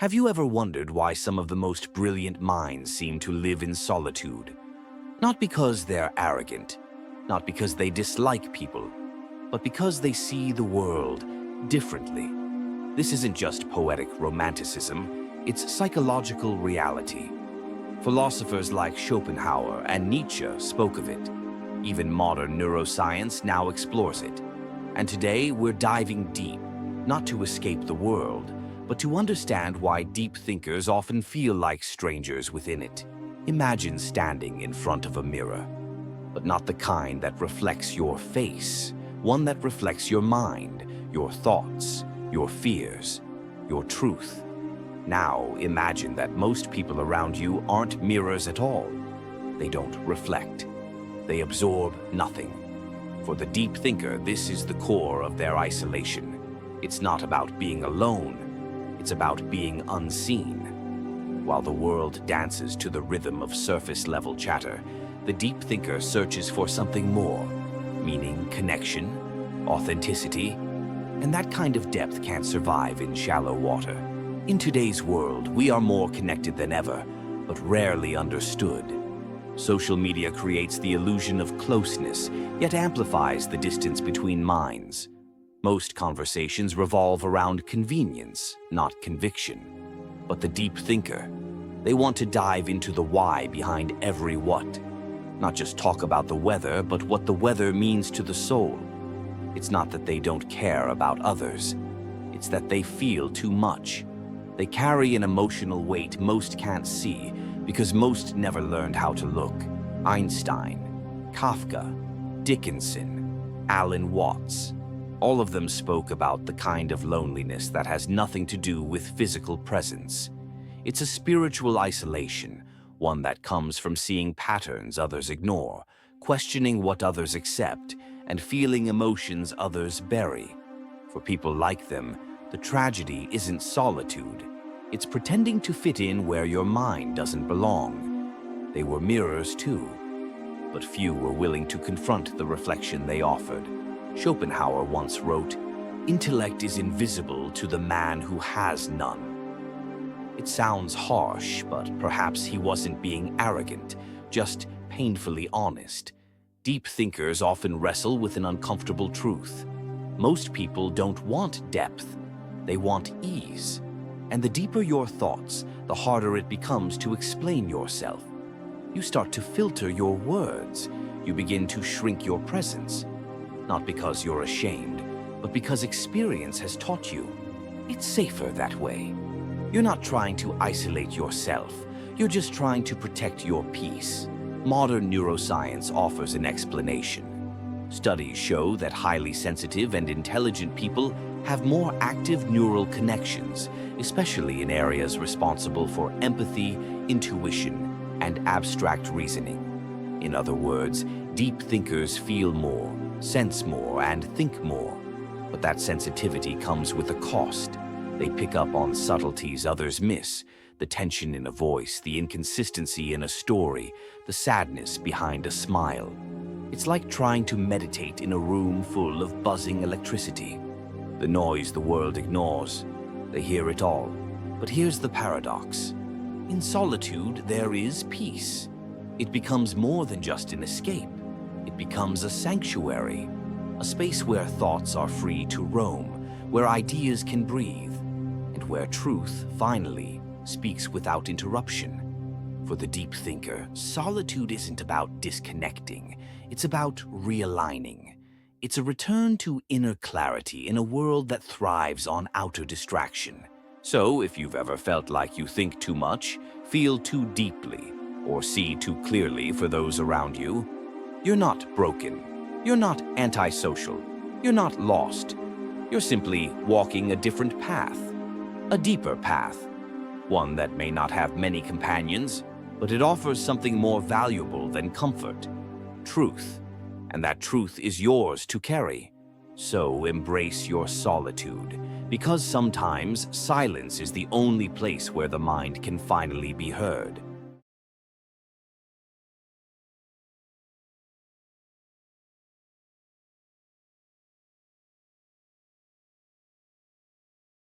Have you ever wondered why some of the most brilliant minds seem to live in solitude? Not because they're arrogant, not because they dislike people, but because they see the world differently. This isn't just poetic romanticism, it's psychological reality. Philosophers like Schopenhauer and Nietzsche spoke of it. Even modern neuroscience now explores it. And today we're diving deep, not to escape the world, but to understand why deep thinkers often feel like strangers within it. Imagine standing in front of a mirror, but not the kind that reflects your face, one that reflects your mind, your thoughts, your fears, your truth. Now imagine that most people around you aren't mirrors at all. They don't reflect. They absorb nothing. For the deep thinker, this is the core of their isolation. It's not about being alone. It's about being unseen. While the world dances to the rhythm of surface-level chatter, the deep thinker searches for something more, meaning connection, authenticity, and that kind of depth can't survive in shallow water. In today's world, we are more connected than ever, but rarely understood. Social media creates the illusion of closeness, yet amplifies the distance between minds. Most conversations revolve around convenience, not conviction. But the deep thinker, they want to dive into the why behind every what. Not just talk about the weather, but what the weather means to the soul. It's not that they don't care about others. It's that they feel too much. They carry an emotional weight most can't see because most never learned how to look. Einstein, Kafka, Dickinson, Alan Watts. All of them spoke about the kind of loneliness that has nothing to do with physical presence. It's a spiritual isolation, one that comes from seeing patterns others ignore, questioning what others accept, and feeling emotions others bury. For people like them, the tragedy isn't solitude. It's pretending to fit in where your mind doesn't belong. They were mirrors too, but few were willing to confront the reflection they offered. Schopenhauer once wrote, "Intellect is invisible to the man who has none." It sounds harsh, but perhaps he wasn't being arrogant, just painfully honest. Deep thinkers often wrestle with an uncomfortable truth. Most people don't want depth, they want ease. And the deeper your thoughts, the harder it becomes to explain yourself. You start to filter your words. You begin to shrink your presence. Not because you're ashamed, but because experience has taught you. It's safer that way. You're not trying to isolate yourself. You're just trying to protect your peace. Modern neuroscience offers an explanation. Studies show that highly sensitive and intelligent people have more active neural connections, especially in areas responsible for empathy, intuition, and abstract reasoning. In other words, deep thinkers feel more, sense more, and think more. But that sensitivity comes with a cost. They pick up on subtleties others miss, the tension in a voice, the inconsistency in a story, the sadness behind a smile. It's like trying to meditate in a room full of buzzing electricity. The noise the world ignores. They hear it all. But here's the paradox. In solitude, there is peace. It becomes more than just an escape. It becomes a sanctuary, a space where thoughts are free to roam, where ideas can breathe, and where truth, finally, speaks without interruption. For the deep thinker, solitude isn't about disconnecting. It's about realigning. It's a return to inner clarity in a world that thrives on outer distraction. So, if you've ever felt like you think too much, feel too deeply, or see too clearly for those around you, you're not broken. You're not antisocial. You're not lost. You're simply walking a different path, a deeper path, one that may not have many companions, but it offers something more valuable than comfort, truth. And that truth is yours to carry. So embrace your solitude, because sometimes silence is the only place where the mind can finally be heard.